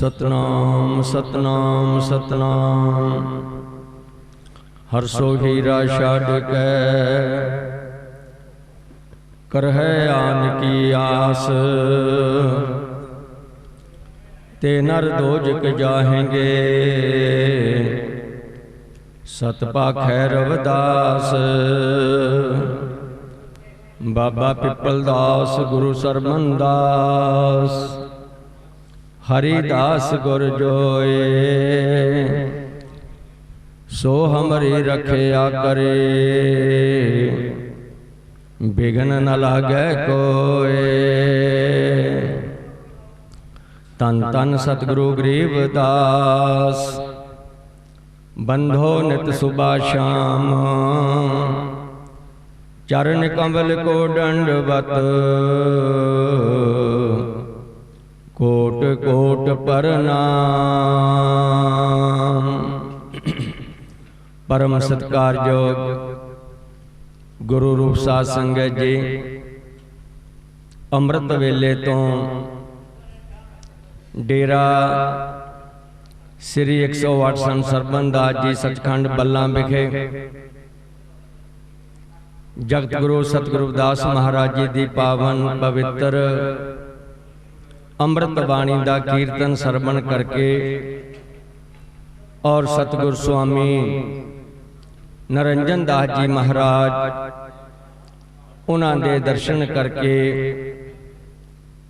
सतनाम सतनाम सतनाम। हरसो हीरा छड़ कै करहै आन की आस, ते नर दोजक जाहेंगे सतपाखै रविदास। बाबा पिपल दास गुरु सरमन दास, हरिदास गुर जोए। सो हमरी रखया करे, बिघन न लागे कोय। तन तन सतगुरु गरीबदास, बंधो नित सुबह शाम। चरण कमल को दंडवत, कोट कोट प्रणाम। परम सत्कारयोग गुरु रूप साध संगत जी, अमृत वेले तो डेरा श्री 108 संत सरबन दास जी सचखंड बल्ला विखे जगत गुरु सतगुरु दास महाराज जी की पावन पवित्र अमृत बाणी का कीर्तन सरवण करके और सतगुरु स्वामी नरंजन दास जी महाराज उन्होंने दर्शन करके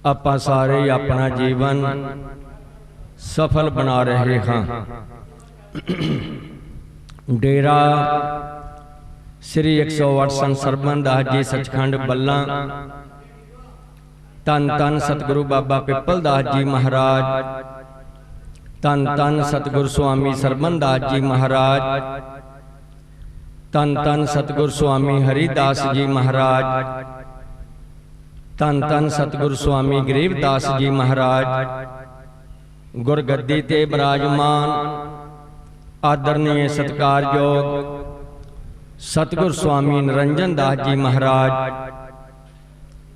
आपां सारे अपना जीवन सफल बना रहे हाँ। डेरा श्री 108 संत सरबन दास जी सचखंड बल्ला, तन तन सतगुरु बाबा पिपल दास जी महाराज, तन तन सतगुरु स्वामी सरमन दास जी महाराज, तन तन सतगुरु स्वामी हरिदास जी महाराज, तन तन सतगुरु स्वामी गरीबदास जी महाराज, गुरगद्दी ते विराजमान आदरणीय सत्कारयोग सतगुरु स्वामी नरंजन दास जी महाराज,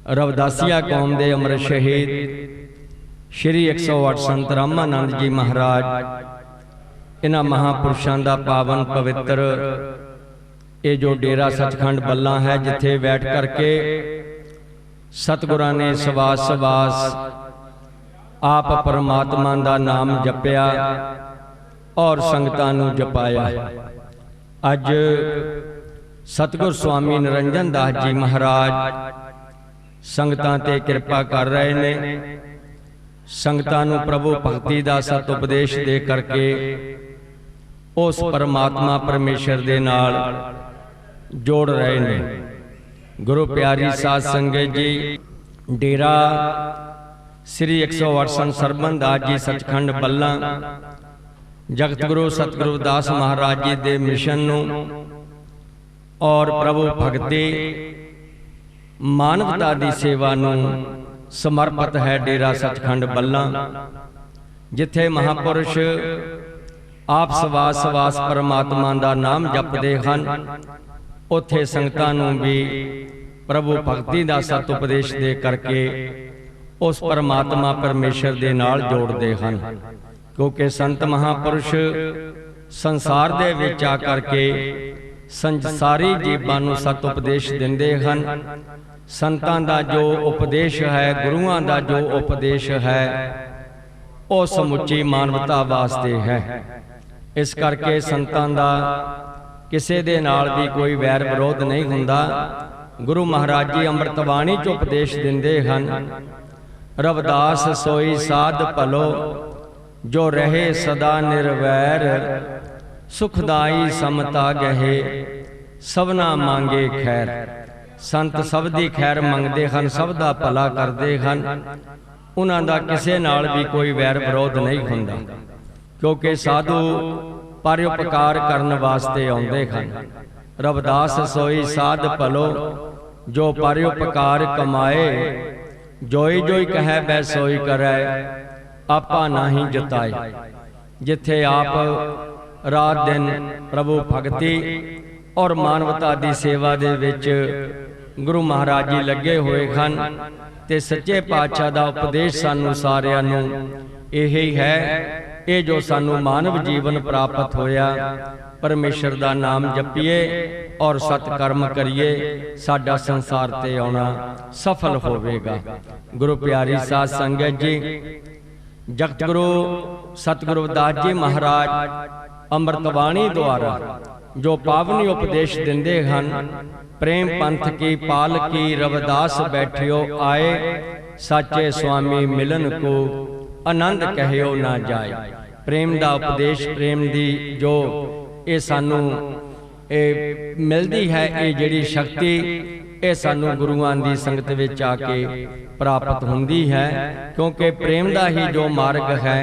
रविदासिया कौम दे अमृत शहीद श्री 108 संत रामानंद जी महाराज, इन्हां महापुरुषों का पावन पवित्र ये जो डेरा सचखंड बल्ला है, जिथे बैठ करके सतगुरां ने सवास सवास आप परमात्मा का नाम जपया और संगतां नूं जपाया। अज सतगुरु स्वामी नरंजन दास जी महाराज संगतां ते कृपा कर रहे ने। संगतां नूं प्रभु भगती दा सत उपदेश दे करके उस परमात्मा परमेश्वर दे नाल जोड़ रहे ने। गुरु प्यारी साध संगत जी, डेरा श्री 108 संत सरबन दास जी सचखंड बल्ला जगत गुरु सतगुरु दास महाराज जी दे मिशन नूं और प्रभु भगती मानवता की सेवा नूं समर्पित है। डेरा सचखंड बल्ला जिथे महापुरुष आप सवास सवास परमात्मा का नाम जपते हैं, उत्थे संगतां नूं भी प्रभु भगती का सत उपदेश दे करके उस परमात्मा परमेश्वर दे नाल जोड़ते हैं। क्योंकि संत महापुरुष संसार दे विच आ करके संसारी जीवां नूं सत उपदेश दिंदे हन। संतां दा जो उपदेश है, गुरुआं दा जो उपदेश है, वो समुची मानवता वास्ते है। इस करके संतां दा किसी दे नाल भी कोई वैर विरोध नहीं हुंदा। गुरु महाराज जी अमृतवाणी च उपदेश दिंदे हन, रविदास सोई साध भलो, जो रहे सदा निर्वैर, सुखदाई समता गहे, सबना मांगे खैर। संत सब दी खैर मंगते हैं, सब दा भला करते हैं, उन्हां दा किसे नाल भी कोई वैर विरोध नहीं हुंदा। क्योंकि साधु परोपकार करन वास्ते आउंदे हैं। रविदास सोई साध भलो, जो परोपकार कमाए, जोई जोई कहे बै सोई करे, आपा नाही जताए। जिथे आप रात दिन प्रभु भगती और मानवता की सेवा दे विच गुरु महाराज जी लगे हुए हैं। ते सच्चे पातशाह दा उपदेश सानू सारिਆਂ ਨੂੰ यही है। ये जो सानू मानव जीवन प्राप्त होया, परमेश्वर दा नाम जपीए और सत्कर्म करिए, साडा संसार ते आना सफल होवेगा। गुरु प्यारी साध संगत जी, जगत गुरु सतगुरु रविदास जी महाराज अमृतवाणी द्वारा जो पावनी उपदेश दिंदे हन, प्रेम पंथ की पाल की रविदास बैठियो आए, साचे स्वामी मिलन को आनंद कहियो ना जाए। प्रेम दा उपदेश, प्रेम दी जो ये सानू मिलती है, ये जिहड़ी शक्ति ये सानू गुरुआं दी संगत विच आके प्राप्त हुंदी है। क्योंकि प्रेम दा ही जो मार्ग है,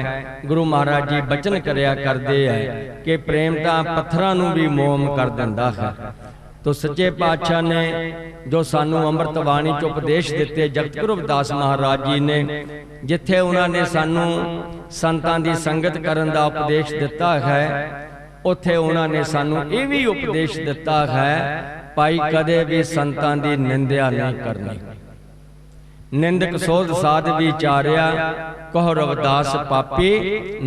गुरु महाराज जी बचन करया करदे है कि प्रेम दा पत्थरां नू भी मोम कर दिंदा है। तो सच्चे पातशाह ने जो सानू अमृत बाणी च उपदेश दिते, जगत गुरु रविदास महाराज जी ने जिथे उन्होंने सानू संतां दी संगत करन दा उपदेश दिता है, उथे उन्होंने सानू ये भी उपदेश दिता है, भाई कदे भी संतां दी निंदा नहीं करनी। निंदक सोध साध विचारिया, कहो रविदास पापी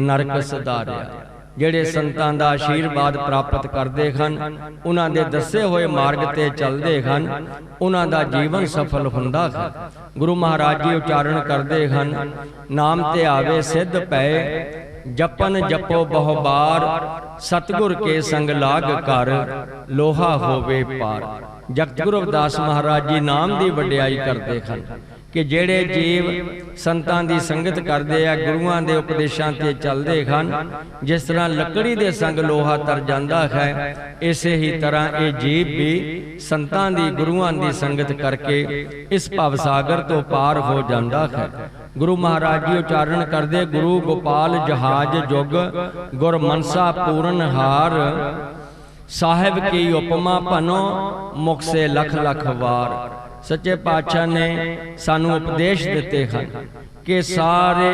नरक सधारिया। ਜਿਹੜੇ ਸੰਤਾਂ ਦਾ ਆਸ਼ੀਰਵਾਦ ਪ੍ਰਾਪਤ ਕਰਦੇ ਹਨ, ਉਹਨਾਂ ਦੇ ਦੱਸੇ ਹੋਏ ਮਾਰਗ ਤੇ ਚੱਲਦੇ ਹਨ, ਉਹਨਾਂ ਦਾ ਜੀਵਨ ਸਫਲ ਹੁੰਦਾ ਹੈ। ਗੁਰੂ ਮਹਾਰਾਜ ਜੀ ਉਚਾਰਨ ਕਰਦੇ ਹਨ, ਨਾਮ ਤੇ ਆਵੇ ਸਿੱਧ ਪਏ, ਜਪਨ ਜਪੋ ਬਹੁ ਬਾਰ, ਸਤਿਗੁਰ ਕੇ ਸੰਗ ਲਾਗ ਕਰ, ਲੋਹਾ ਹੋਵੇ ਪਾਰ। ਜਗਤ ਗੁਰੂ ਰਵਿਦਾਸ ਮਹਾਰਾਜ ਜੀ ਨਾਮ ਦੀ ਵਡਿਆਈ ਕਰਦੇ ਹਨ कि जेड़े जीव संतां दी संगत करते हैं, गुरुआं दे उपदेशां ते चलते हैं, जिस तरह लकड़ी दे संग लोहा तर जांदा है, इसे ही तरह ये जीव भी संतां दी गुरुआं दी संगत करके इस भवसागर तो पार हो जांदा है। गुरु महाराज जी उच्चारण करदे, गुरु गोपाल जहाज जुग, गुर मनसा पूरन हार, साहिब की उपमा भनो, मुख से लख लख वार। सच्चे पातशाह ने सानू उपदेश दिते हैं कि सारे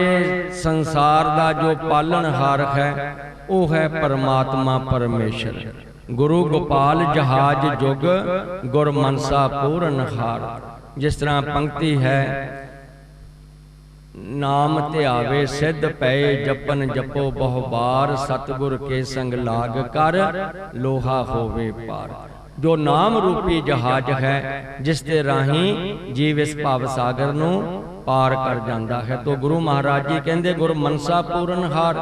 संसार का जो पालनहार है वो है परमात्मा परमेश्वर। गुरु गोपाल जहाज जुग, गुर मनसा पूरन हार। जिस तरह पंक्ति है, नाम ते आवे सिद्ध पए, जपन जपो बहु बार, सतगुर के संग लाग कर, लोहा होवे पार। जो नाम रूपी जहाज है, जिसके राही जीव इस भाव सागर नू पार कर जाता है। तो गुरु महाराज जी कहते, गुर मनसा पूरन हार।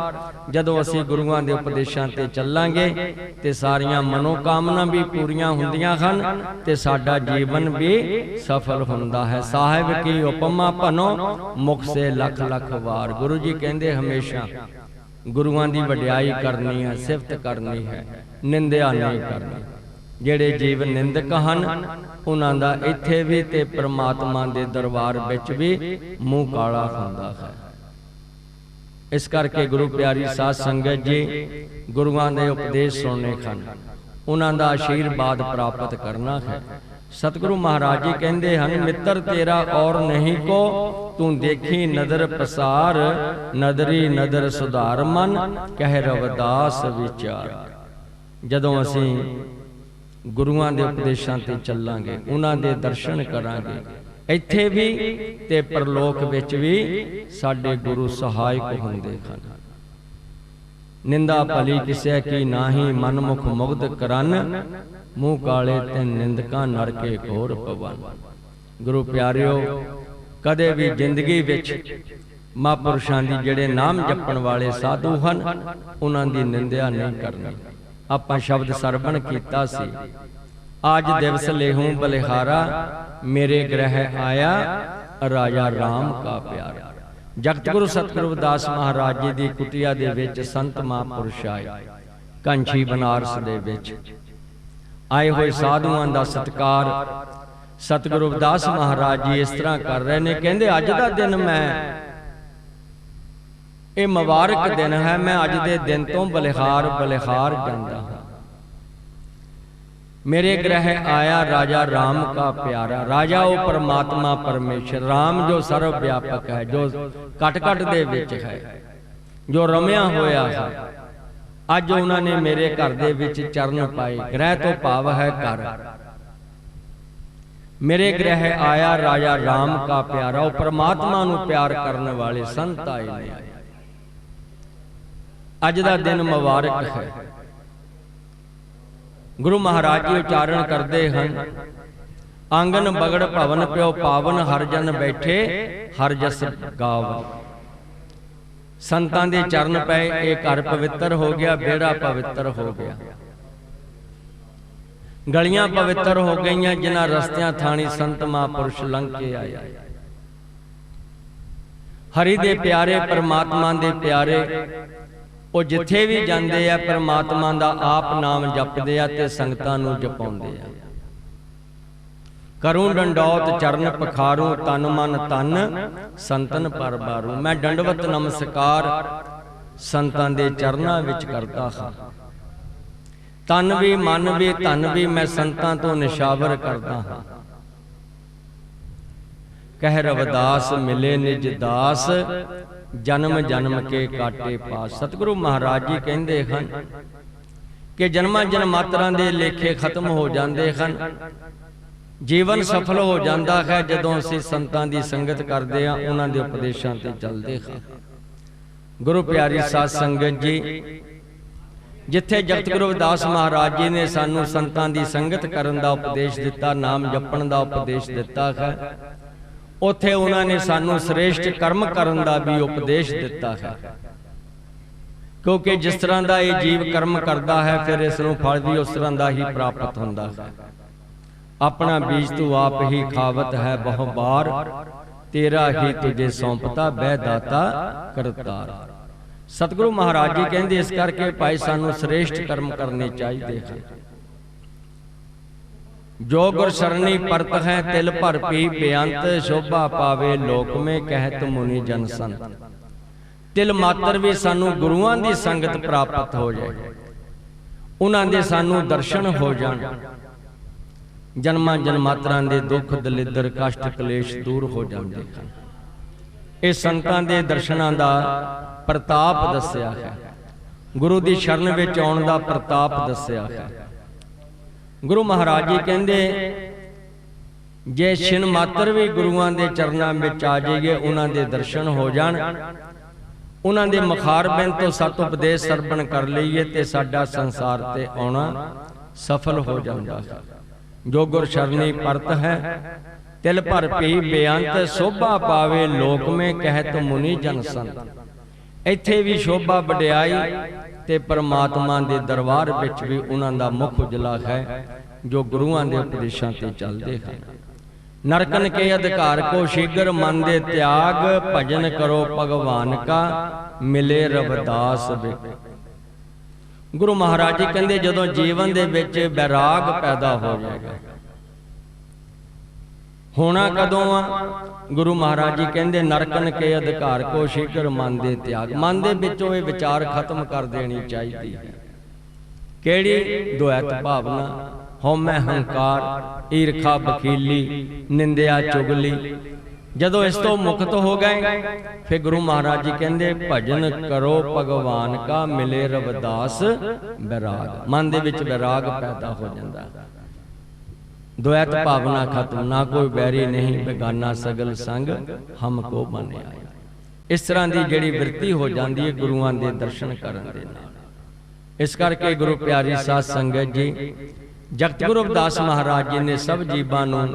जदों असी गुरुआं दे उपदेशां ते चलांगे ते सारियां मनोकामना भी पूरियां हुंदियां हन ते साडा जीवन भी सफल हुंदा है। साहिब की उपमा भनो, मुख से लख लख वार। गुरु जी कहते हमेशा गुरुआं दी वडियाई करनी है, सिफत करनी है, निंदा नहीं करनी। ਜਿਹੜੇ ਜੀਵ ਨਿੰਦਕ ਹਨ, ਉਹਨਾਂ ਦਾ ਇੱਥੇ ਵੀ ਤੇ ਪ੍ਰਮਾਤਮਾ ਦੇ ਦਰਬਾਰ ਵਿੱਚ ਵੀ ਮੂੰਹ ਕਾਲਾ ਹੁੰਦਾ ਹੈ। ਇਸ ਕਰਕੇ ਗੁਰੂ ਪਿਆਰੀ ਸਾਧ ਸੰਗਤ ਜੀ, ਗੁਰੂਆਂ ਦੇ ਉਪਦੇਸ਼ ਸੁਣਨੇ ਹਨ, ਉਹਨਾਂ ਦਾ ਆਸ਼ੀਰਵਾਦ ਪ੍ਰਾਪਤ ਕਰਨਾ ਹੈ। ਸਤਿਗੁਰੂ ਮਹਾਰਾਜ ਜੀ ਕਹਿੰਦੇ ਹਨ, ਮਿੱਤਰ ਤੇਰਾ ਔਰ ਨਹੀਂ ਕੋ, ਤੂੰ ਦੇਖੀ ਨਦਰ ਪਸਾਰ, ਨਦਰੀ ਨਦਰ ਸੁਧਾਰ ਮਨ, ਕਹਿ ਰਵਿਦਾਸ ਵਿਚਾਰ। ਜਦੋਂ ਅਸੀਂ गुरुआं दे उपदेशां ते चलांगे, उन्हां दे दर्शन करांगे, इत्थे भी ते परलोक विच भी साडे गुरु सहायक हुंदे हन। निंदा भली किसे की नाही, मनमुख मुग्ध करन, मूँह काले ते निंदकां नरके घोर पवन। गुरु प्यारिओ, कदे भी जिंदगी विच महापुरुषां दी जिहड़े नाम जपण वाले साधु हन, उन्हां दी निंदा नहीं करनी। आपां शब्द सरवण कीता सी, आज दिवस लेहूं बलिहारा, मेरे ग्रह आया राजा राम का प्यारा। जगत गुरु सतगुरु रविदास महाराज जी की कुटिया दे विच संत महापुरुष आए, कंछी बनारस दे विच आए हुए साधुआं दा सत्कार सतगुरु रविदास महाराज जी इस तरह कर रहे ने। कहंदे अज दा दिन मैं ये मुबारक दिन है, मैं अज दे दिन तो बलिहार बलिहार जांदा हां। मेरे ग्रह आया राजा राम का प्यारा। राजा वो परमात्मा परमेश्वर, राम जो सर्वव्यापक है, जो कट कट दे विच है, जो रमिया होया है। अज उन्होंने मेरे घर दे विच चरण पाए। ग्रह तो भाव है घर। मेरे गृह आया राजा राम का प्यारा। वो परमात्मा नूं प्यार करने वाले संत आए ने। अज दा दिन मुबारक है। गुरु महाराज जी उच्चारण करते हैं, आंगन बगड़ भवन प्यो पावन, हर जन बैठे हर जस गावन। संतां दे चरण पे एक घर पवित्र हो गया, बेड़ा पवित्र हो गया, गलियां पवित्र हो गईयां, जिन्हां रस्तियां थाणी संत महापुरुष लंघ के आए। हरि दे प्यारे परमात्मा दे प्यारे ਉਹ ਜਿੱਥੇ ਵੀ ਜਾਂਦੇ ਆ परमात्मा ਦਾ ਆਪ ਨਾਮ ਜਪਦੇ ਆ ਤੇ ਸੰਗਤਾਂ ਨੂੰ ਜਪਾਉਂਦੇ ਆ। ਕਰੂੰ ਡੰਡੌਤ ਚਰਨ ਪਖਾਰੂ, ਤਨ ਮਨ ਤਨ ਸੰਤਨ ਪਰ ਬਾਰੂ। ਮੈਂ ਡੰਡਵਤ ਨਮਸਕਾਰ ਸੰਤਾਂ ਦੇ ਚਰਨਾਂ ਵਿੱਚ ਕਰਦਾ ਹਾਂ। ਤਨ ਵੀ ਮਨ ਵੀ ਧਨ ਵੀ ਮੈਂ ਸੰਤਾਂ ਤੋਂ ਨਿਸ਼ਾਵਰ ਕਰਦਾ ਹਾਂ। ਕਹਿ ਰਵਿਦਾਸ ਮਿਲੇ ਨਿਜ ਦਾਸ, जन्म जन्म के काटे पास। सतगुरु महाराज जी कहते हैं कि जन्मां जन्मांतरां दे लेखे खत्म हो जाते हैं, जीवन सफल हो जाता है जदों असीं संतां दी संगत करते हैं, उन्हां दे उपदेशां ते चलते हैं। गुरु प्यारी साध संगत जी, जिथे जगत गुरु रविदास महाराज जी ने सानू संतां दी संगत करन दा उपदेश दिता, नाम जपण दा उपदेश दिता है, उत्थे उन्होंने सानू श्रेष्ठ कर्म करन दा भी उपदेश दिता है। क्योंकि जिस तरह का ये जीव कर्म करता है, फिर इसनूं फल भी उस तरह का ही प्राप्त होता है। अपना बीज तू आप ही खावत है बहु बार, तेरा ही तुझे सौंपता बह दाता करतार। सतगुरु महाराज जी कहते इस करके भाई सानू श्रेष्ठ कर्म करने चाहिए हैं। जो गुर सरनी परत है तिल भर पी बेअंत, शोभा पावे लोक में कहत मुनि जन संत। तिल मात्र भी सानू गुरुआं दी संगत प्राप्त हो जाए, उन्हां दे सानू दर्शन हो जाण, जन्मां जन्मांतरां दे दुख दलिद्र कष्ट कलेश दूर हो जाते हैं। इस संतां दे दर्शनां दा प्रताप दस्सिया है, गुरु दी शरण विच आउण दा प्रताप दस्सिया है। गुरु महाराज जी कहते जे छिन मात्र भी गुरुआं दे चरनां विच आ जाइए, उन्हां दे दर्शन हो जाण, उन्हां दे मुखार बिंद तो सत उपदेश सरवण कर लईए ते साडा संसार ते आउणा सफल हो जांदा है। जो गुर शरणी परत है तिल भर पी बेअंत, शोभा पावे लोक में कहत मुनि जन संत। इत्थे भी शोभा वडियाई ते परमात्मा दे दरबार विच भी उन्हां दा मुख उजला है, जो गुरुआं दे उपदेशां ते चलदे हैं। नरकन के अधिकार को शीघ्र मन दे त्याग, भजन करो भगवान का मिले रविदास विक। गुरु महाराज जी कहंदे जदों जीवन दे विच बैराग पैदा हो जाएगा, होना कदों आ? गुरु महाराज जी कहंदे नरकन के अधिकार को शीघ्र मन दे त्याग। मन दे विचों ये विचार खत्म कर देनी चाहिए है। केड़ी? द्वैत भावना, हौमै हंकार, ईरखा बखीली, निंदिया चुगली। जदों इस तो मुक्त हो गए, फिर गुरु महाराज जी कहंदे भजन करो भगवान का मिले रविदास बैराग। मन दे विच बैराग पैदा हो जाता, द्वैत भावना खत्म, ना कोई बैरी नहीं बेगाना सगल संग हमको बने आया। इस तरह की जिहड़ी वृत्ति हो जाती है गुरुआं दे दर्शन करन दे नाल। इस करके गुरु प्यारी साध संगत जी, जगत गुरु रविदास महाराज जी ने सब जीवां नूं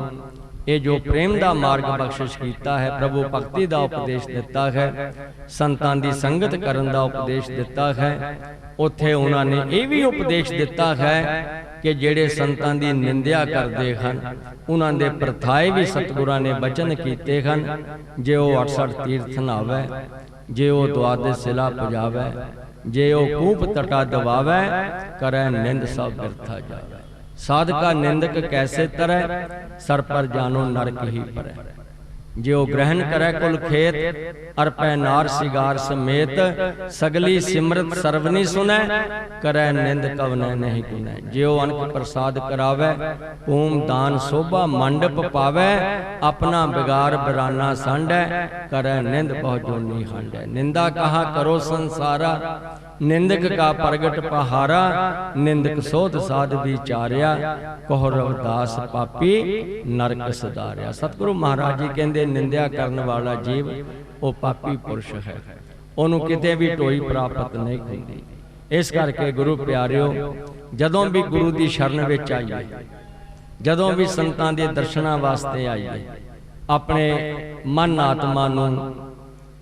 ये जो प्रेम का मार्ग बख्शिश किया है, प्रभु भक्ति का उपदेश दिता है, संतां दी संगत करन दा उपदेश दिता है, उत्थे उन्होंने ये भी उपदेश दिता है कि जेड़े संतां दी निंदिया करते हैं उन्हां दे प्रथाए भी सतगुरां ने बचन कीते हैं। जे वो 68 तीर्थ नहावे, जे वो द्वादश सिला पुजावे, जे वो कूप तटा दबावे, करे निंद सब बिरथा जावे। साधका निंदक कैसे तरह, सर पर जानो नरक ही परै। जो ग्रहण करे कुल खेत, अर्पै नार सिगार समेत, सगली सिमरत सर्वनी सुनै, करे निंद कवनै नहीं गुनै। जो अनक प्रसाद करावे, ओम दान शोभा मंडप पावे, अपना बिगार बराना सांडै, करे निंद बहु जोनी हांडै। निंदा कहा करो संसारा, निंदक का प्रगट पहारा, निंदक सोध साध विचारिया, कहो रविदास पापी नरक सुधारिया। सतगुरु महाराज जी कहते निंदिया करने वाला जीव वो पापी पुरुष है, उन्होंने किते भी टोई प्राप्त नहीं होती। इस करके गुरु प्यारिओ, जदों भी गुरु की शरण विच आइए, जदों भी संतां दे दर्शनां वास्ते आइए, अपने मन आत्मा नूं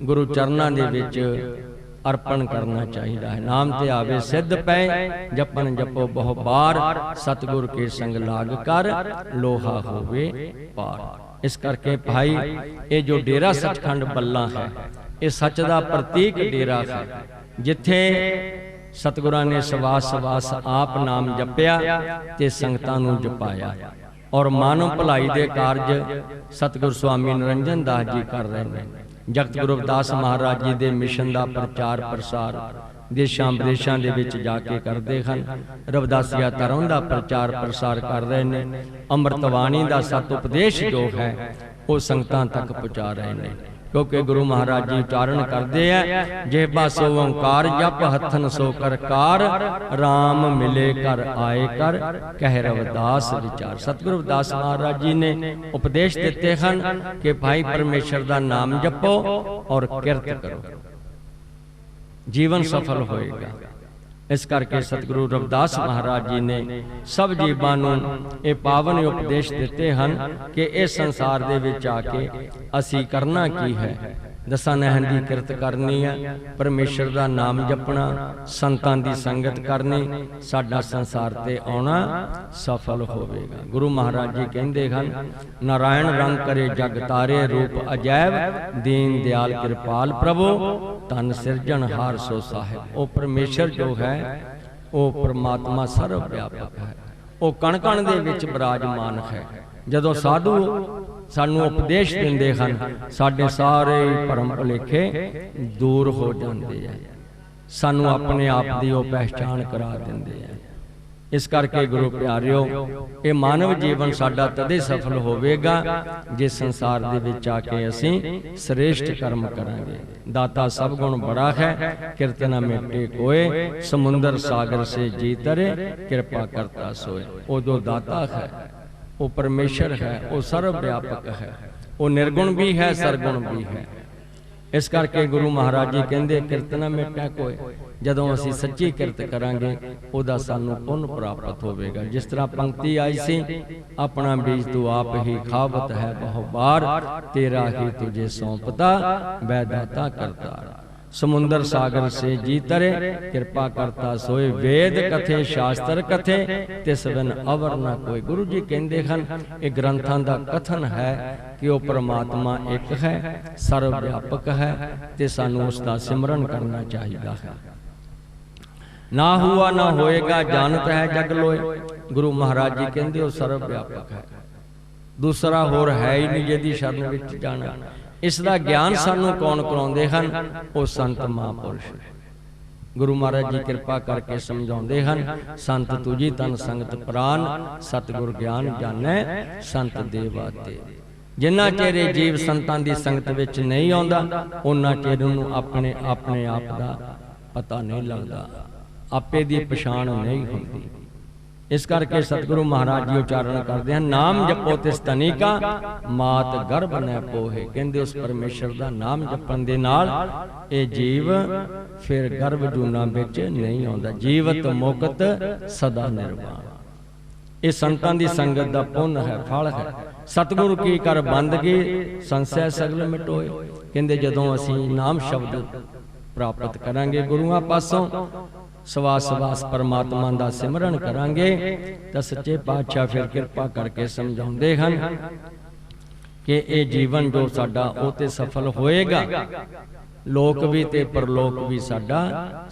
गुरु चरनां दे विच अर्पण करना चाहिए है। नाम ते आवे सिद्ध पै, जपन जपो बहु बार, सतगुर के संग लाग कर लोहा होवे पार। इस करके भाई ये जो डेरा सचखंड बल्ला है, ये सच दा प्रतीक डेरा है, जिथे सतगुरां ने सवास सवास आप नाम जपया ते संगतां नूं जपाया। और मानव भलाई दे कारज सतगुर स्वामी निरंजन दास जी कर रहे हैं। जगत गुरु रविदास महाराज जी दे मिशन दा प्रचार प्रसार देशां विदेशां दे विच जाके करदे हन। रविदासिया धर्म दा प्रचार प्रसार कर रहे हैं। अमृतवाणी दा सत उपदेश जो है वो संगतां तक पहुँचा रहे हैं, क्योंकि गुरु महाराज जी उच्चारण करते हैं, जेबा सो ओंकार जप हथन सो करकार, राम मिले कर आए कर कह रविदास विचार। सतगुरु रविदास महाराज जी ने उपदेश देते हैं कि भाई परमेश्वर का नाम जपो और किरत करो, जीवन सफल होएगा। इस करके सतगुरु रविदास महाराज जी ने सब जीवां नूं ये पावन उपदेश दिते हैं कि इस संसार दे विच आके असी करना की है। दसां नैन की किरत करनी है, परमेश्वर का नाम जपना, संतां की संगत करनी, साडा संसार ते आउणा सफल होवेगा। गुरु महाराज जी कहते हैं, नारायण रंग करे जग तारे, रूप अजैब दीन दयाल कृपाल प्रभु, तन सिरजनहार सो साहिब। वो परमेश्वर जो है वो परमात्मा सर्व व्यापक है, वो कण कण दे विच विराजमान है। जदों साधु सानू उपदेश दिंदे हन, साडे सारे भरम भुलेखे दूर हो जाते हैं, सानू अपने आप की वो पहचान करा देंदे हैं। इस करके गुरु प्यारिओ, ये मानव जीवन साडा तदे सफल होवेगा जे संसार दे विच आके असीं श्रेष्ठ कर्म करांगे। दाता सब गुण बड़ा है, कीर्तना मिटे कोय, समुंदर सागर से जी तरे, कृपा करता सोए। वो जो दाता है वो परमेश्वर है, वो सर्वव्यापक है, वो निर्गुण भी है सरगुण भी है। इस करके गुरु महाराज जी कहते कीर्तना मिटा कोय, जदों असीं सच्ची किरत करांगे उहदा सानू पुन प्राप्त होवेगा। जिस तरह पंक्ति आई सी, अपना बीज तू आप ही खावत है बहु बार, तेरा ही तुझे सौंपता वैदाता करता। समुंदर सागर से जी तरे, कृपा करता सोए, वेद कथे शास्त्र कथे, तिस बिन अवर न कोई। गुरु जी कहते हैं, ये ग्रंथां दा कथन है कि वो परमात्मा एक है, सर्वव्यापक है, ते सानू उसका सिमरन करना चाहिए है। ना हुआ ना होएगा जानत है जग लोए। गुरु महाराज जी कहते वो सर्वव्यापक है, दूसरा होर है ही नहीं जिहदी शरण विच जाना। इसका ज्ञान सानू कौन कराउंदे हन? वो संत महापुरुष। गुरु महाराज जी कृपा करके समझाउंदे हन, संत तुझी तन संगत प्राण, सतगुर ज्ञान जानै संत देवाते। जिन्ना चेरे जीव संतां दी संगत विच नहीं आउंदा, उन्ना चेर नूं अपने आप दा पता नहीं लगदा, आपे दी पछाण नहीं हुंदी। इस करके सतगुरु महाराज जी उच्चारण करते हैं, नाम जपो तिस तनी का, मात गर्भ न पोहे। कहते उस परमेश्वर का नाम जपन दे नाल ये जीव फिर गर्भ जूना विच नहीं आउंदा, जीवत मुक्त सदा निर्वाण। ये संतां दी संगत दा पुण्य है, फल है। सतगुरु की कर बंदगी, संशय सगल मिटोए। कहते जदों असीं नाम शब्द प्राप्त करांगे गुरुआं पासों, सवास सवास परमात्मा का सिमरन करांगे, तो सच्चे पातशाह फिर कृपा करके समझाउंदे हन कि ये जीवन जो साडा वो ते सफल होएगा, लोक भी ते परलोक भी साडा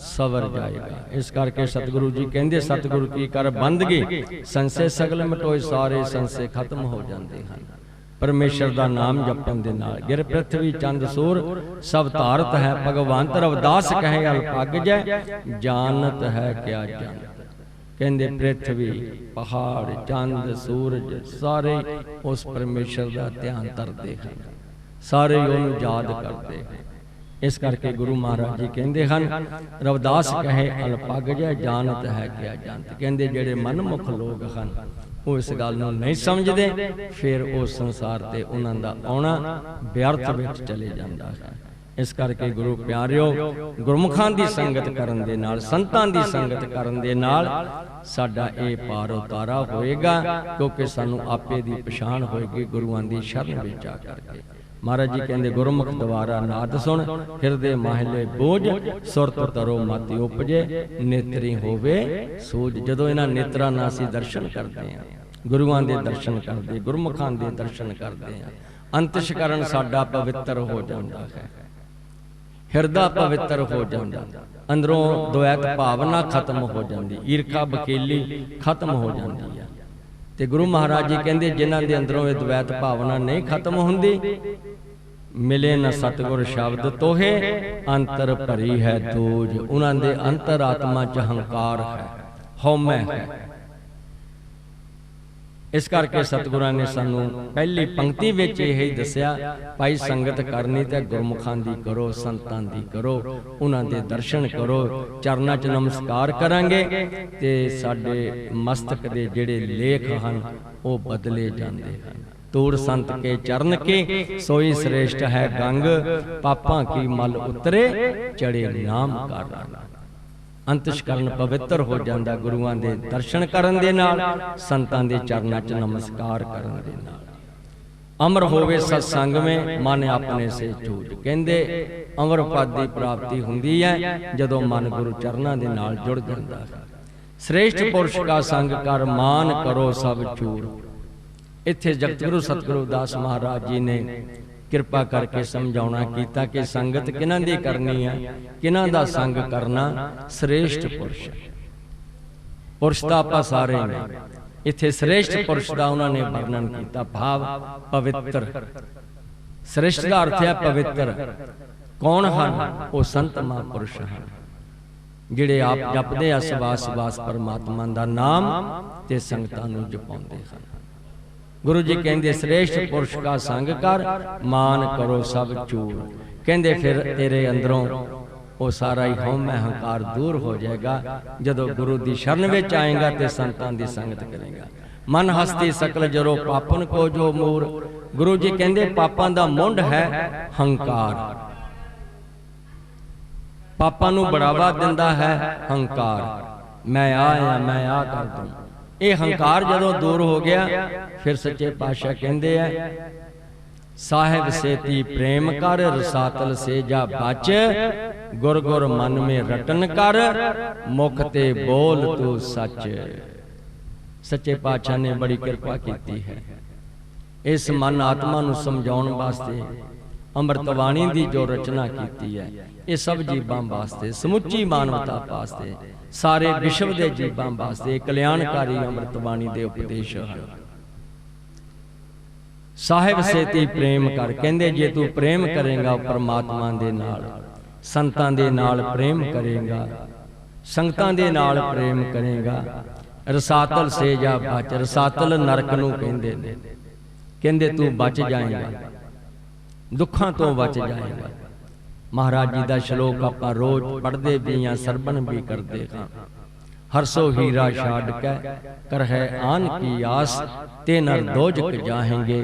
सवर जाएगा। इस करके सतगुरु जी कहंदे, सतगुरु की कर बंदगी, संशय सगल मिटोए, सारे संशय खत्म हो जाते हैं। परमेश्वर का नाम जपन दे नाल गिर पृथ्वी चंद सूर सब धारत है, भगवंत रविदास कहे अल्पग जय, जानत है क्या जानत। कहंदे पृथ्वी पहाड़ चंद सूरज सारे उस परमेश्वर का ध्यान करते हैं, सारे उन्हें याद करते हैं। इस करके गुरु महाराज जी कहते हैं, रविदास कहे अलपग जै जानत है क्या जानत। कहते जेड़े मनमुख लोग हैं वो इस गल नूं नहीं समझते, फिर उस संसार ते उन्हां दा आउणा व्यर्थ विच चले जांदा है। इस करके गुरु प्यारिओ, गुरमुखां दी संगत करन दे नाल, संतां दी संगत करन दे नाल साडा ये पार उतारा होएगा, क्योंकि सानू आपे दी पछाण होएगी गुरुआं दी शरण विच आ करके। महाराज जी कहते गुरमुख द्वारा नाद सुन, हिरदे माहले बोझ, सुरत तरो माती उपजे, नेत्री होवे सूझ। जदों इन्हां नेत्रां नाल असीं दर्शन करते हैं, गुरुआं दे दर्शन करते, गुरमुखां दे दर्शन करते हैं, अंतशकरण साडा पवित्र हो जाता है, हिरदा पवित्र हो जाता, अंदरों द्वैत भावना खत्म हो जाती, ईर्खा बकेली खत्म हो जाती है। ते गुरु महाराज जी कहते जिन्हां दे अंदरों ये द्वैत भावना नहीं खत्म होंदी, मिले न सतगुर शब्द तोहे, अंतर भरी है दूज। उन्हां दे अंतर आत्मा च हंकार है, हौमै है। इस करके सतगुरां ने सानू पहली पंक्ति विच यही दस्या, भाई संगत करनी ते गुरमुखां दी करो, संतां दी करो, उन्हां दे दर्शन करो, चरनां च नमस्कार करांगे ते साडे मस्तक दे जिहड़े लेख हन वो बदले जांदे हन। तूड़ संत के चरण के सोई श्रेष्ठ है गंग, पापां की मल उतरे चढ़े नाम का रंग। अंतशकरण पवित्र हो जाता गुरुआं दे दर्शन करन दे नाल, संतां दे चरनां च नमस्कार करन दे नाल। अमर होवे सत्संग में मन अपने से चूज। कहंदे अमर पद की प्राप्ति हुंदी है जदों मन गुरु चरनां दे नाल जुड़ जांदा है। श्रेष्ठ पुरुष का संग कर, मान करो सब चूर। इत्थे जगतगुरु सतगुरु दास महाराज जी ने किरपा करके समझाउणा कीता कि संगत किन्हां दी करनी है, किन्हां दा संग करना। श्रेष्ठ पुरुष, पुरुष तां आपां सारे ने, इत्थे श्रेष्ठ पुरुष दा उन्होंने वर्णन किया, भाव पवित्र। श्रेष्ठ का अर्थ है पवित्र। कौन हन? वो संत महापुरुष हैं जिहड़े आप जपदे आ सवास सवास परमात्मा दा नाम ते संगतां नूं जपाउंदे हन। गुरु जी कहते श्रेष्ठ पुरुष का संग कर, मान करो सब चूर। कहते फिर तेरे अंदरों वो सारा ही हौमै हंकार दूर हो जाएगा जदों गुरु की शरण विच आएगा ते संतां दी संगत करेगा। मन हस्ती सकल जरो पापन को जो मूर। गुरु जी कहते पापां दा मुंड है हंकार, पापां नूं बढ़ावा दिंदा है हंकार। मैं आया मैं आ कर दूं, ये हंकार जदों दूर हो गया फिर सच्चे पातशाह कहते हैं, साहिब सेती प्रेम कर, रसातल से जा बच। गुर गुर मन में रटन कर, मुख ते बोल तू सच। सच्चे पातशाह ने बड़ी कृपा की है इस मन आत्मा नूं समझाउण वास्ते। अमृतवाणी दी जो रचना की है ये सब जीवां वास्ते, समुची मानवता वास्ते, सारे विश्व के जीवां वास्ते कल्याणकारी अमृतवाणी दे उपदेश हैं। साहिब सेती प्रेम कर, कहंदे जे तू प्रेम करेगा परमात्मा दे नाल, संतां दे नाल प्रेम करेगा, संगतां दे नाल प्रेम करेगा, रसातल से जा बच। रसातल नरक नूं कहंदे ने, कहंदे तू बच जाएगा, दुखां तो बच जाएगा। महाराज जी का श्लोक आप रोज पढ़ते भी हाँ, सरबन भी करते हाँ। हरसो हीरा छाड़ के कर है आन की आस, ते नर दोजक जाएंगे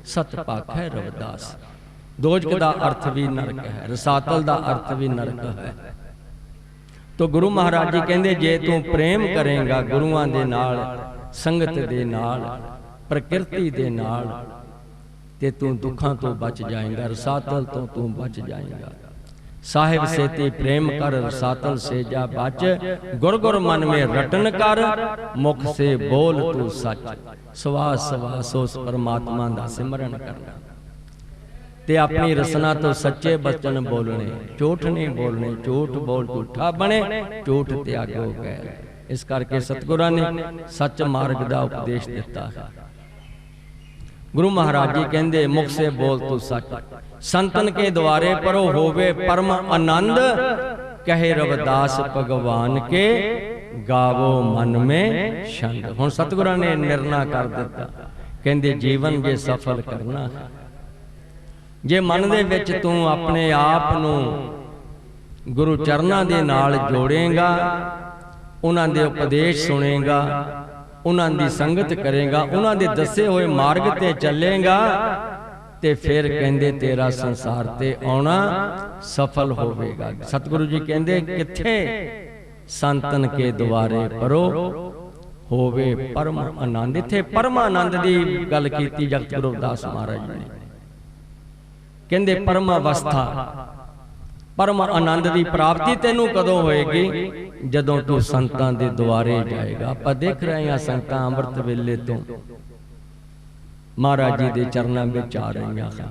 सत पाख है रविदास। दोजक का अर्थ भी नरक है, रसातल का अर्थ भी नरक है। तो गुरु महाराज जी कहते जे तू प्रेम करेगा गुरुआं दे नाल, संगत दे नाल, प्रकृति दे नाल, ते तू दुखां तो बच जाएगा, रसातल तो तू बच जाएगा। साहिब सेती प्रेम कर, रसातल से जा बच। गुर गुर मन में रटन कर, मुख से बोल तू सच। सवास सवास उस परमात्मा दा सिमरन करना ते अपनी रसना तो सच्चे बचन बोलने, झूठ नहीं बोलने। झूठ बोल झूठा बने, झूठ त्यागो गए। इस करके सतगुरां ने सच मार्ग दा उपदेश दिता है। गुरु महाराज जी कहंदे मुख से बोल तू सच, संतन के द्वारे परो होवे परम आनंद। कहे रविदास भगवान के गावो मन में छंद। हुण सतगुरां ने निर्णय कर दिता, कहंदे जीवन जे सफल करना है जे मन दे विच तू अपने आप नूं गुरु चरनां दे नाल जोड़ेगा, उन्हां दे उपदेश सुनेगा, उन्हां दी संगत करेगा, उन्हां दे दसे हुए मार्ग ते चलेगा, ते फिर कहंदे तेरा संसार ते आउणा सफल होवेगा। सतगुरु जी कहंदे किथे संतन के द्वारे परो होवे परम आनंद। इत्थे परम आनंद दी गल कीती जगत गुरु रविदास महाराज ने। कहंदे परम अवस्था परम आनंद की प्राप्ति तेनू कदों होएगी, जदों तू संतां दे द्वारे जाएगा। आपां देख रहे हैं संगतां अमृत वेले तो महाराज जी के चरणों में आ रही हैं।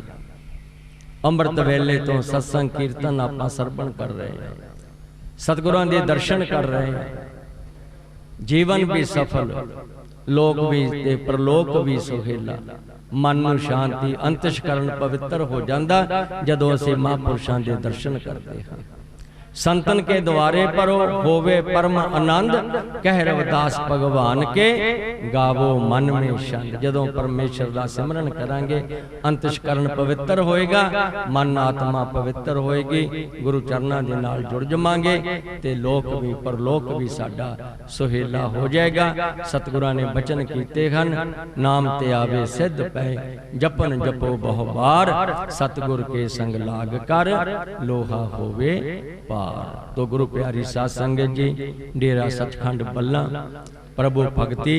अमृत वेले तो सत्संग कीर्तन आप सरवण कर रहे हैं, सतगुरां के दर्शन कर रहे हैं। जीवन भी सफल, लोक भी ते परलोक भी सुहेला, मन नूं शांति अंतशकरण पवित्र हो जाता जदों असीं महापुरुषां के दर्शन करते हैं। संतन के द्वारे परो होवे परम आनंद, कह रविदास भगवान के गावो मन में छंद। जदों परमेश्वर का सिमरन करांगे अंतशकरण पवित्र होएगा, मन आत्मा पवित्र होएगी, गुरु चरनां दे नाल जुड़ जावांगे ते लोक भी परलोक भी साडा सुहेला हो जाएगा। सतगुरां ने बचन कीते हन, नाम ते आवे सिद्ध पै, जपन जपो बहु बार, सतगुर के संग लाग कर लोहा होवे पार। तो गुरु प्यारी साध संगत जी, डेरा सचखंड बल्ला प्रभु भगति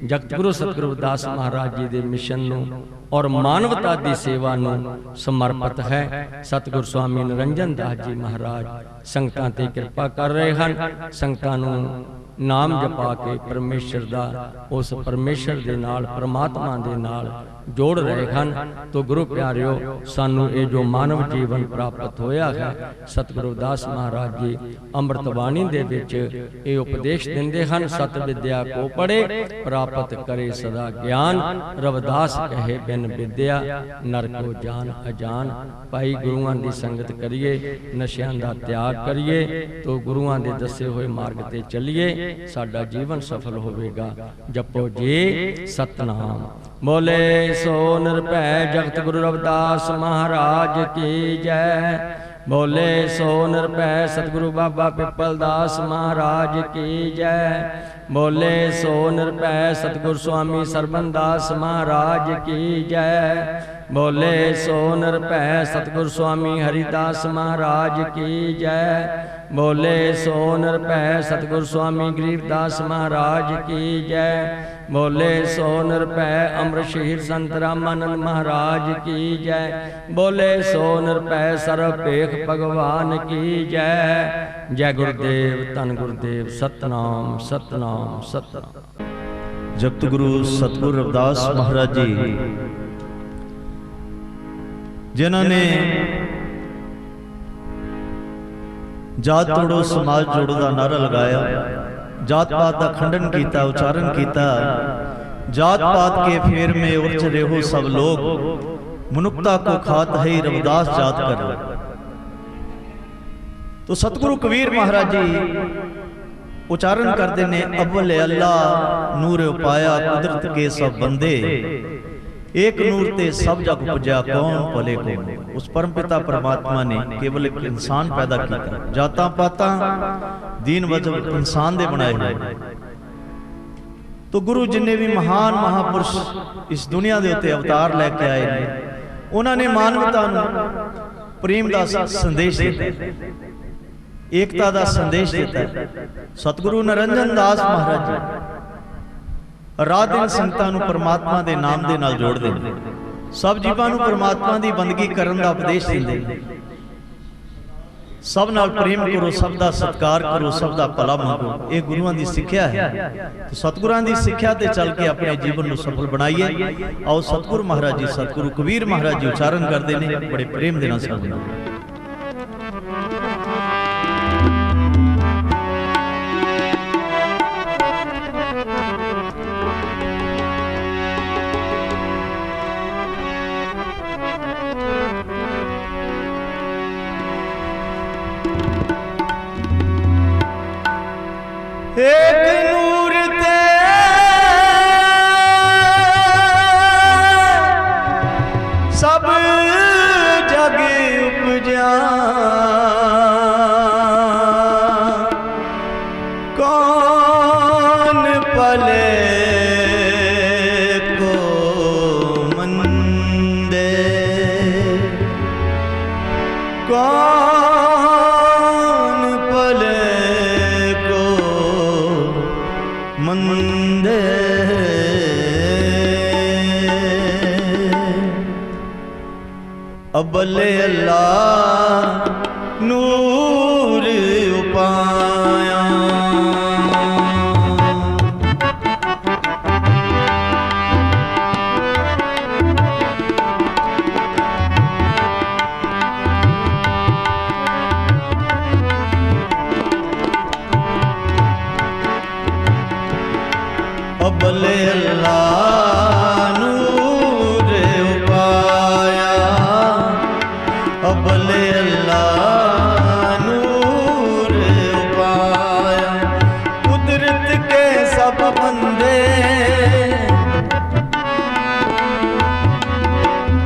जगत गुरु सतगुरु रविदास महाराज जी के मिशन नूं और मानवता की सेवा नूं समर्पित है। सतगुरु स्वामी निरंजन दास जी महाराज संगतां ते कृपा कर रहे हैं। संगतां नूं नाम जपा के परमेश्वर दा उस परमेश्वर दे नाल परमात्मा दे नाल जोड़ रहे हैं। तो गुरु प्यारिओ, सानू ये जो मानव जीवन प्राप्त होया है, सतगुरु रविदास महाराज जी अमृतवाणी दे विच ये उपदेश दिंदे हन, सत विद्या को पढ़े प्राप्त करे सदा ज्ञान, रविदास कहे बिन विद्या नरको जान अजान। भाई गुरुआं दी संगत करिए, नशियां दा त्याग करिए, तो गुरुआं दे दसे हुए मार्ग ते चलिए, साडा जीवन सफल होवेगा। जपो जी सतनाम, बोले सो निरभै जगत गुरु रविदास महाराज की जय। बोले सो निरभै सतगुरु बाबा पिपल दास महाराज की जय। बोले सो निरभै सतगुरु स्वामी सरबन दास महाराज की जय। बोले सो निरभै सतगुरु स्वामी हरिदास महाराज की जय। बोले सो निरभै सतगुरु स्वामी गरीबदास महाराज की जय। बोले सो निरभै अमृतशीर संत रामानंद महाराज की जय। बोले सो निरभै सर्वभेख भगवान की जय। जय गुरुदेव, धन गुरुदेव, सतनाम सतनाम सतनाम। जगत गुरु सतगुरु रविदास महाराज जी, जिन्होंने जात तोड़ो समाज जोड़ो का नारा लगाया, जात पात का खंडन किया, उच्चारण किया, जात पात के फेर में उलझ रहे हो सब लोग, मनुखता को खात है रविदास जात कर। तो सतगुरु कबीर महाराज जी उच्चारण करते ने, अव्वल अल्लाह नूर उपाया कुदरत के सब बंदे, एक नूर ते सब जग पुजा कौन भले को। उस परमपिता परमात्मा ने केवल एक इंसान पैदा किया, जाता पाता दीन वजह इंसान दे बनाए हुए। तो गुरु जिन्ने भी महान महापुरुष इस दुनिया के उत्ते अवतार लैके आए ने, उन्होंने मानवता नूं प्रेम का संदेश दिता, एकता का संदेश दिता। सतगुरु निरंजन दास महाराज जी रात दिन संगतां नूं परमात्मा दे नाम दे नाल जोड़ देंदे, सब जीवां नूं परमात्मा दी बंदगी करन दा उपदेश दिंदे। सब नाल प्रेम करो, सब दा सत्कार करो, सब दा भला मंगो, ये गुरुआं दी सिक्ख्या है। तो सतगुरां दी सिक्ख्या ते चल के अपने जीवन नूं सफल बनाइए। आओ सतगुरु महाराज जी, सतगुरु कबीर महाराज जी उच्चारण करते हैं बड़े प्रेम दे नाल सुणो। एक नूर ते सब उपजा कौन पले को मंदे, कौन पले को मंदे। अबले अल्लाह नूर उपाया, अबले अल्लाह नूर उपाया, अबले अल्लाह नूर उपाया। कुदरत के सब बंदे,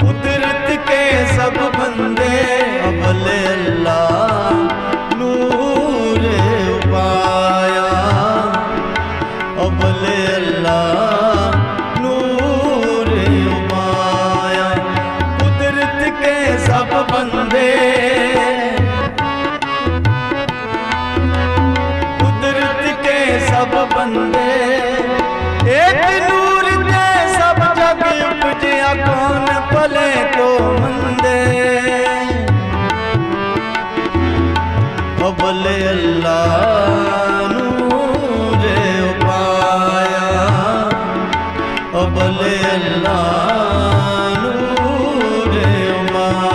कुदरत के सब बंदे, अबले अल्लाह नूर उपाया, अबले अल्लाह नूर उपाया। कुदरत के सब बंदे, कुदरत के सब बंदे, एक नूर दे सब जग उपजिया कौन पले को मंदे। अबले अल्लाह नूर उपाया, अबले अल्लाह नूर उपाया।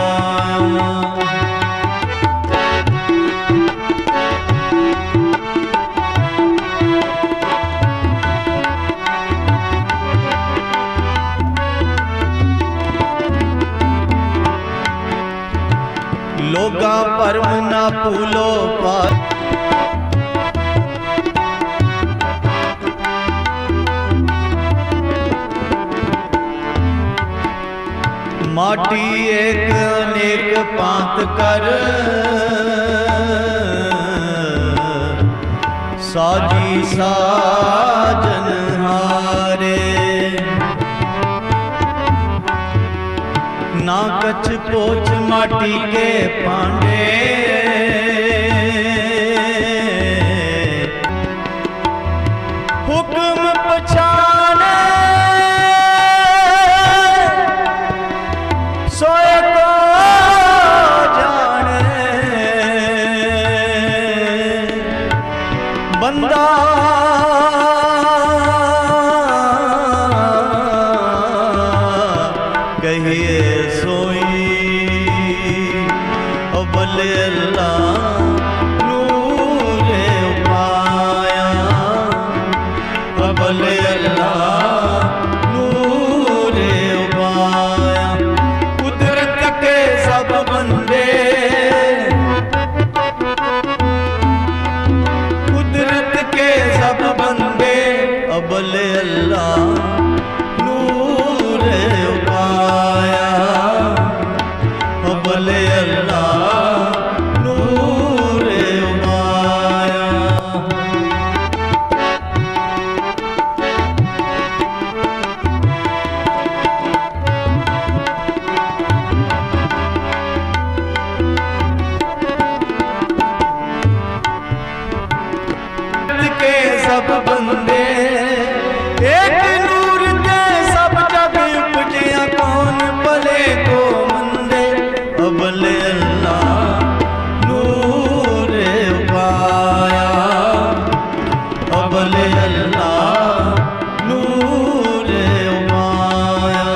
लोगा परम ना भूलो पार, माटी एक अनेक पात कर, साजी साजन हारे। ना कछ पोछ माटी के पांडे, हुक्म पछाने सोए को जाने। बंदा कहिए सोई, अबले अल्लाह नूर उपाया, अबले अल्लाह नूर उपाया। कुदरत के सब बंदे, कुदरत के सब बंदे, अबले अल्लाह नूर उपाया, अबले अल्लाह नूर उपाया। के सब बंदे, एक नूर दे सब जग उपजिया कौन पले को मंदे। अबले अल्लाह नूर उपाया, अबले अल्लाह नूर उपाया,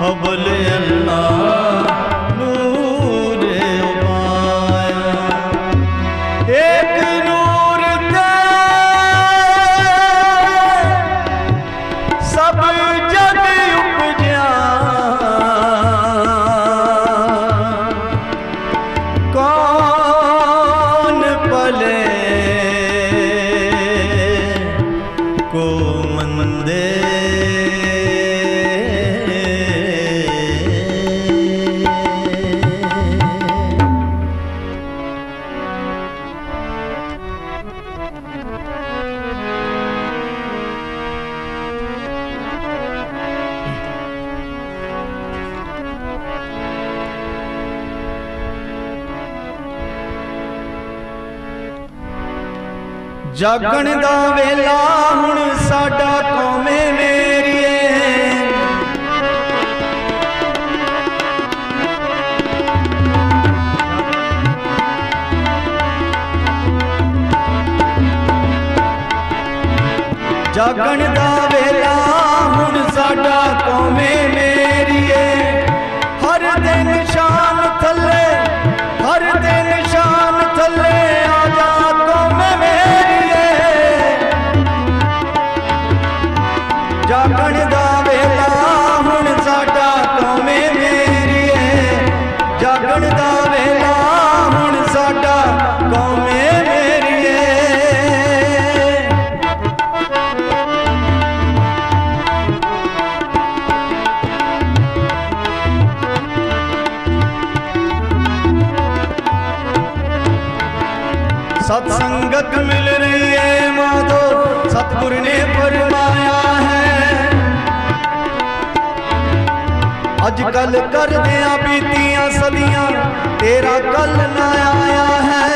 अबले अल्लाह नूर उपाया। एक नूर दे सब जग उपजा कौन पले को मंदे। जागण दा वेला हुण साडा कौमे मेरीए। जागण दा वेला हुण साडा कौमे मेरीए। हर दिन शान थले, हर दिन शान थले आजा कौमे मेरीए। जागण दा वेला हुण साडा कौमे मेरीए। जागण दा वेला हुण साडा कौमे मेरीए। सत्संगत मिल रही है माधो सतगुर ने फरमाया है। अजकल कर दिया बीतियां सदियां तेरा कल ना आया है।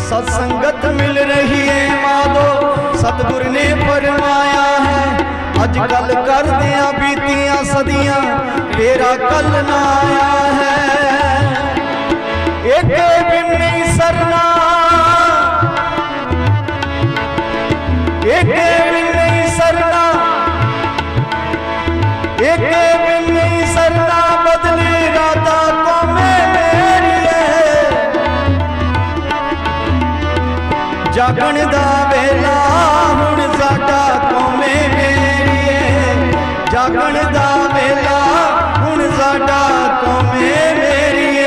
सत्संगत मिल रही है माधो सतगुर ने फरमाया है। अजकल कर दिया बीतियां सदियां तेरा कल ना आया है। एक बिन नहीं सरना, एक बिन नहीं सरना, एक बिन नहीं सरना बदली राता कौमे मेरीए। जागण दा वेला हुण साडा कौमे मेरीए। जागण दा वेला हुण साडा कौमे मेरीए।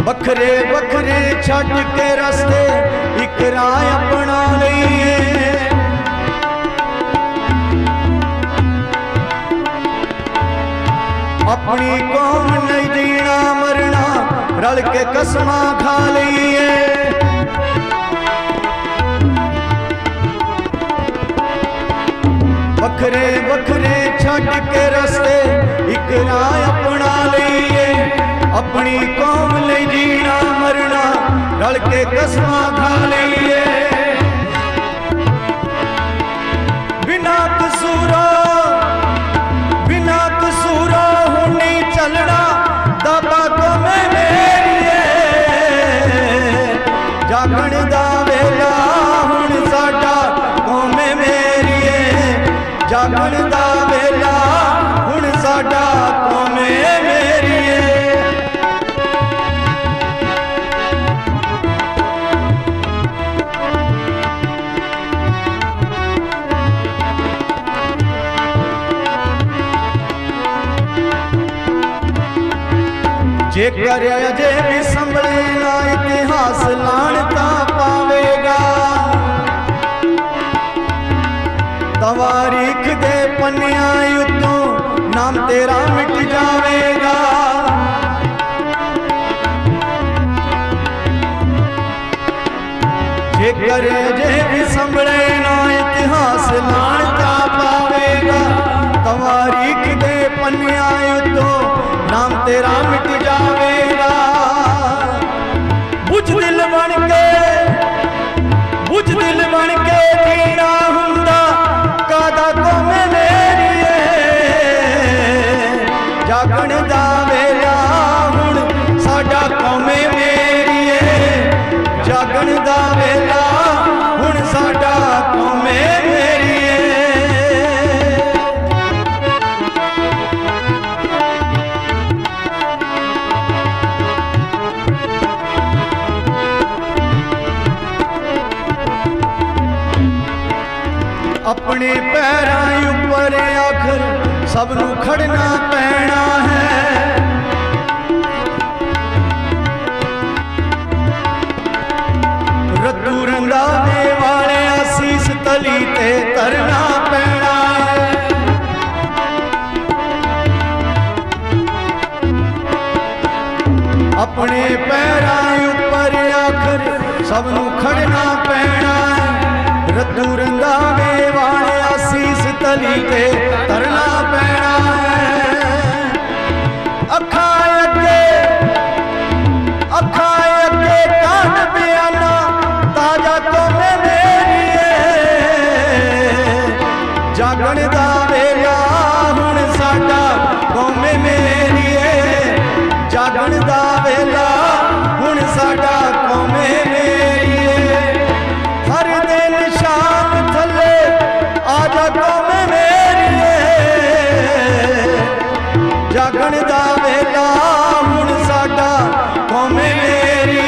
बखरे बखरे छड़ के रस्ते एक राह अपना लईए। अपनी कौम नहीं जीना मरना रल के कसमां खा लईए। बखरे बखरे छड़ के रस्ते एक राह अपना लईए। अपनी कौम ले जीना मरना रल के कसमां खा लईए। बिना कसूरा, बिना कसूरा हुण नहीं चलना दाता कौमे मेरीए। जागण दा वेला हुण साडा कौमे मेरीए। जागण दा वेला हुण साडा कौमे मेरीए। जेकर अजे भी संभले ना इतिहास लाणता पावेगा। तवारीख दे पन्नियां उत्तों नाम तेरा मिट जावेगा। जेकर अजे भी संभले ना इतिहास लाणता पावेगा। तवारीख दे पन्नियां उत्तों नाम तेरा मिट जावेगा। बुझ दिल बन के, बुझ दिल बन के जीना हुंदा कादा कौमे मेरीए। जागण दा वेला हुण साडा कौमे मेरीए। जागण दा वेला हुण साडा कौमे मेरीए। अपने पैरां उपर आखर सबनू खड़ना पैना है। रत्तू रंगाने वाले आसीस तली ते तरना पैना है। अपने पैरां उपर आखर सबनू खड़ना तली ते तरना पैना है। अखां अगे कान बयाना ताजा कौमे मेरी जागण दा वेला हुण साडा कौमे मेरी जागण दा वेला हुण साडा कौमे मेरी हर दिन शाम थले आजा कौमे मेरी जागण दा वेला हुण साडा कौमे मेरी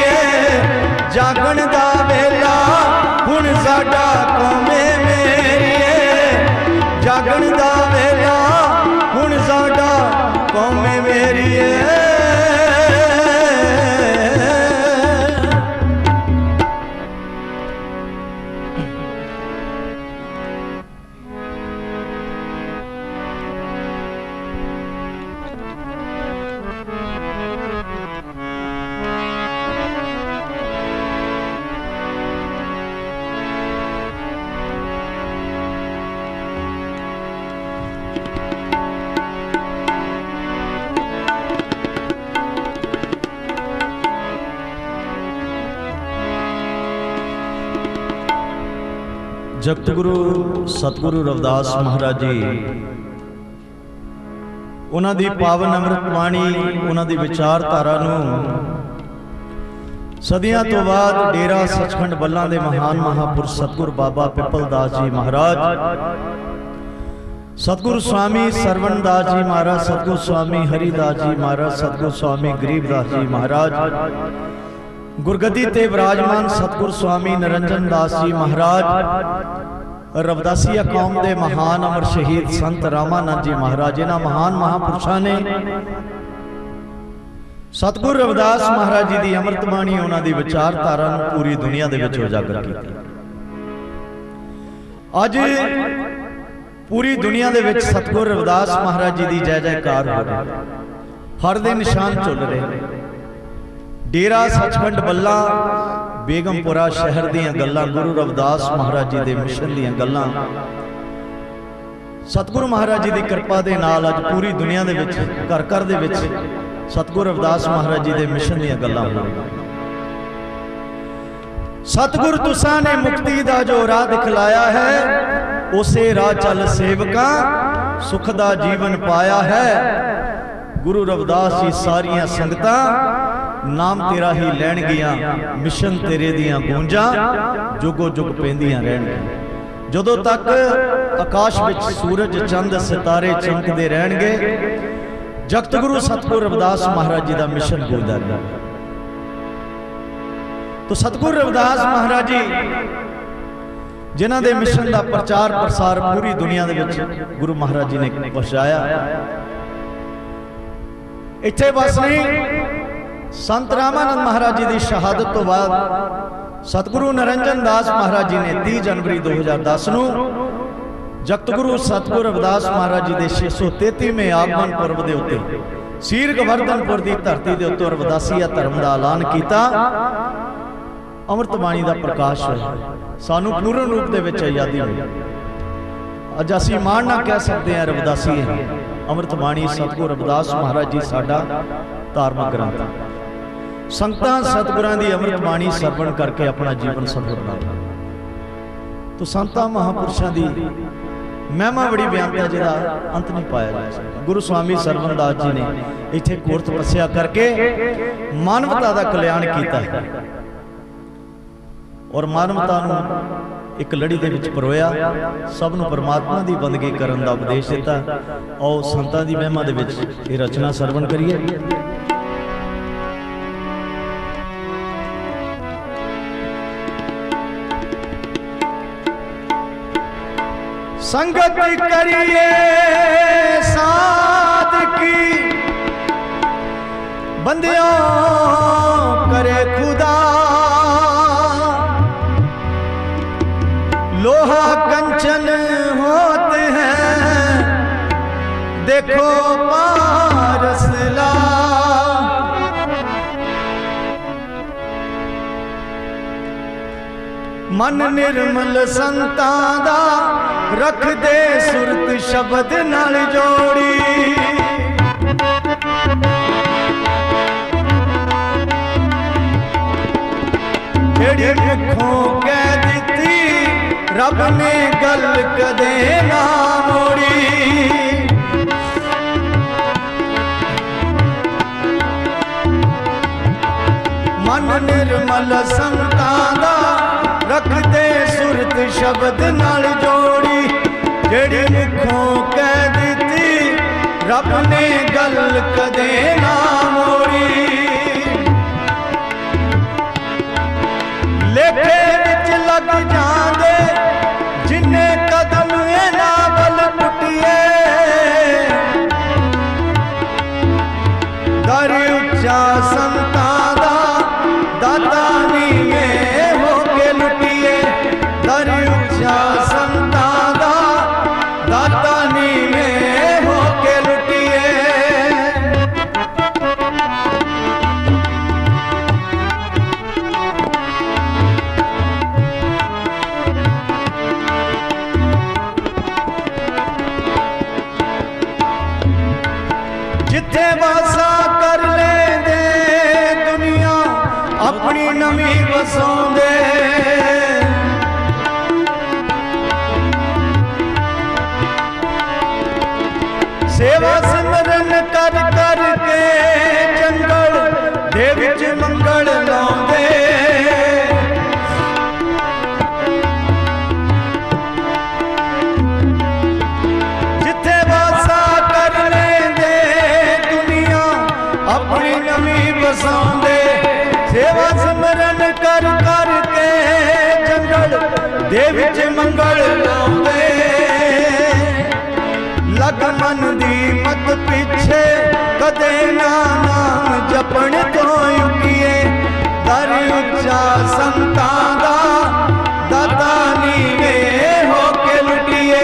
जागण दा वेला हुण साडा कौमे मेरी जागण दा वेला हुण साडा कौमे मेरी जगत गुरु सतगुरु रविदास महाराज जी उन्हां दी पावन अमृत बाणी उन्हां दी विचारधारा नूं सदियां तो बाद डेरा सचखंड बल्लां दे महान महापुरुष सतगुरु बाबा पिपल दास जी महाराज, सतगुरु स्वामी सरवण दास जी महाराज, सतगुरु स्वामी हरिदास जी महाराज, सतगुरु स्वामी गरीबदास जी महाराज, गुरगद्दी ते विराजमान सतगुरु स्वामी निरंजन दास जी महाराज, रविदासिया कौम के महान अमर शहीद संत रामानंद जी महाराज, इन्हां महान महापुरुषों ने सतगुरु रविदास महाराज जी की अमृत बाणी उन्हां दी विचारधारा नूं पूरी दुनिया दे विच उजागर कीता। अज पूरी दुनिया दे विच सतगुरु रविदास महाराज जी की जय जयकार हो रही, हर दे निशान चुल रहे। डेरा सचखंड बल्ला बेगमपुरा शहर दीयां गल्लां, गुरु रविदास महाराज जी दे मिशन दीयां गल्लां, सतगुरु महाराज जी की कृपा दे नाल अज पूरी दुनिया दे विच घर घर दे विच सतगुरु रविदास महाराज जी दे मिशन दीयां गल्लां हो रही। सतगुरु तुसां ने मुक्ति दा जो राह दिखलाया है, उसे राह चल सेवका सुख दा जीवन पाया है। गुरु रविदास जी सारियां संगतां नाम तेरा ही लैण गियां, मिशन तेरे दियां गूंजां जुगो जुग पैंदियां रहणगियां। जदों तक आकाश विच सूरज चंद सितारे चमकदे रहणगे, जगत गुरु सतगुरु रविदास महाराज जी का मिशन गूंजदा रहेगा। तो सतगुरु रविदास महाराज जी जिन्हां दे मिशन का प्रचार प्रसार पूरी दुनिया दे विच गुरु महाराज जी ने पहुंचाया। इत्थे बस नहीं, संत रामानंद महाराज जी की शहादत तो बाद सतगुरु निरंजन दास महाराज जी ने 30 जनवरी 2010 नूं जगत गुरु सतगुरु रविदास महाराज जी के 633वें आगमन पुरब के उत्ते सीर गवर्धनपुर की धरती के उत्ते रविदासिया धर्म का ऐलान किया। अमृत बाणी का प्रकाश होया, सानू पूर्ण रूप के विच आज़ादी मिली। अज असीं माण नाल कह सकते हैं रविदासी है। अमृत बाणी सतगुरु रविदास महाराज जी साडा धार्मिक ग्रंथ। संगतां सतगुरां दी अमृत बाणी सरवण करके अपना जीवन सफल बना। तो संतां महापुरुषां दी महिमा बड़ी बयानता जिहदा अंत नहीं पाया जा सकता। गुरु स्वामी सरवण दास जी ने इत्थे घोर तपस्या करके मानवता का कल्याण किया है और मानवता नूं एक लड़ी दे विच परोया, सब नूं परमात्मा दी बंदगी करन दा उपदेश दिता। आओ संतां दी महिमा दे विच ये रचना सरवण करिए। संगत करिए साध की, बंदियों करे खुदा, लोहा कंचन होते हैं देखो पारसला। मन निर्मल संतां दा रख दे सुरत शब्द नाल जोड़ी। जेड़ी मुखों कह दिती रब ने गल कदे ना मोड़ी। मन निर्मल संतां दा रख दे सुरत शब्द नाल जोड़ी। जेड़ी मुखों कह दिती रब ने गल कदे ना मोड़ी। लेखे विच लग जांदे जिन्ने कदम इन्हां वल पुटिए। दर उच्चा संतां दा दाता नीवें हो के लुटिए। दर उच्चा संतां दा दाता नीवें हो के लुटिए। जिथे वासा कर लेंदे दुनिया अपनी नवी वसाउंदे। सेवा सिमरन कर कर के जंगल दे विच मंगल लाउंदे। जिथे वासा कर लेंदे दुनिया अपनी नवी वसाउंदे। सेवा सिमरन कर कर के जंगल दे विच मंगल लाउंदे। लग मन दी मत पिछे कदे ना नाम जपण तो उठिए। दर उच्चा संतां दा दाता नीवें हो के लुटिए।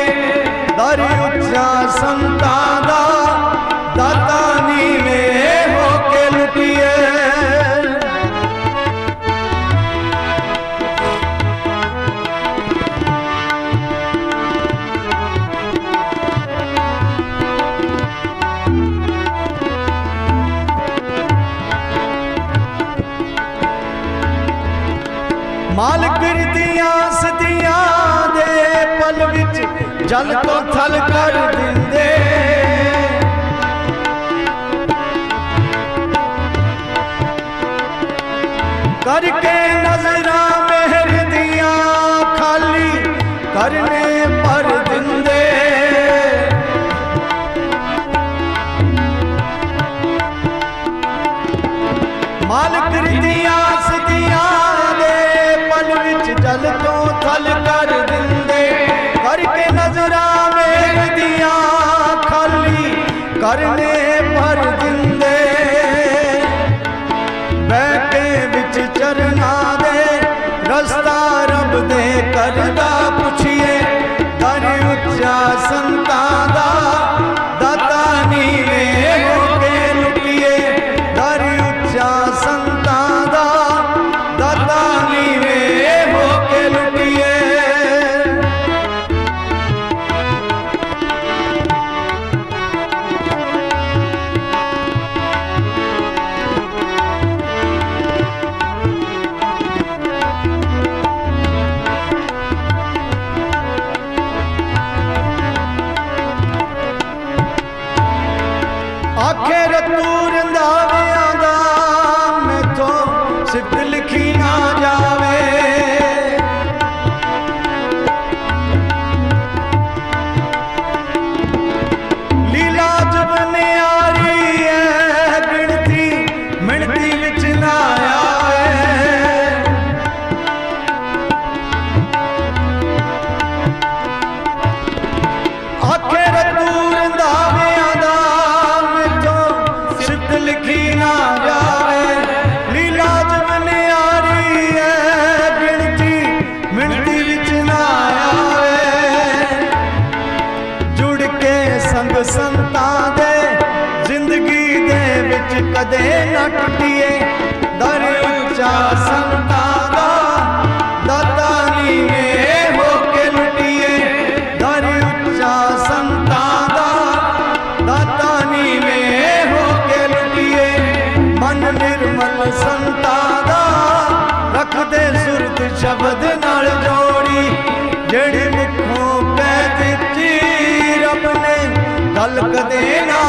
दर उच्चा संतां दा दाता नीवें हो के लुटिए। मालिक दियां सदियां दे पल विच जल तो थल कर दिंदे। करके नजरा मेहर दियां खाली करने पर दिंदे। मालिक दियां सदियां जल तो थल कर दिंदे। करके नजरा मेर दियां खाली करने पर दिंदे। बैठे विच चरना दे रस्ता रब दे करदा पुछिए। दर उच्चा संतां दा दाता नीवें हो के लुटिए। दर उच्चा संतां दा दाता नीवें हो के लुटिए। आखे रतू रंधावियां दा मैथों सिफ्त लिखी ना जावे। लीला जब न्यारी है गिनती मिणती विच ना आवे। आखे रतू रंधावियां दा लिखी ना जावे। लीला जब न्यारी है गिनती मिणती विच ना आवे। जुड़ के संग संतां दे जिंदगी दे विच कदे न टुटिए। दर उच्चा संतां दा दाता नी खजाना संतां दा, दाता नीवें हो के लुटिए मन निर्मल संतां दा, रख दे सुरत शब्द नाल जोड़ी, जेड़ी मुखों कह दित्ती रब ने गल कदे ना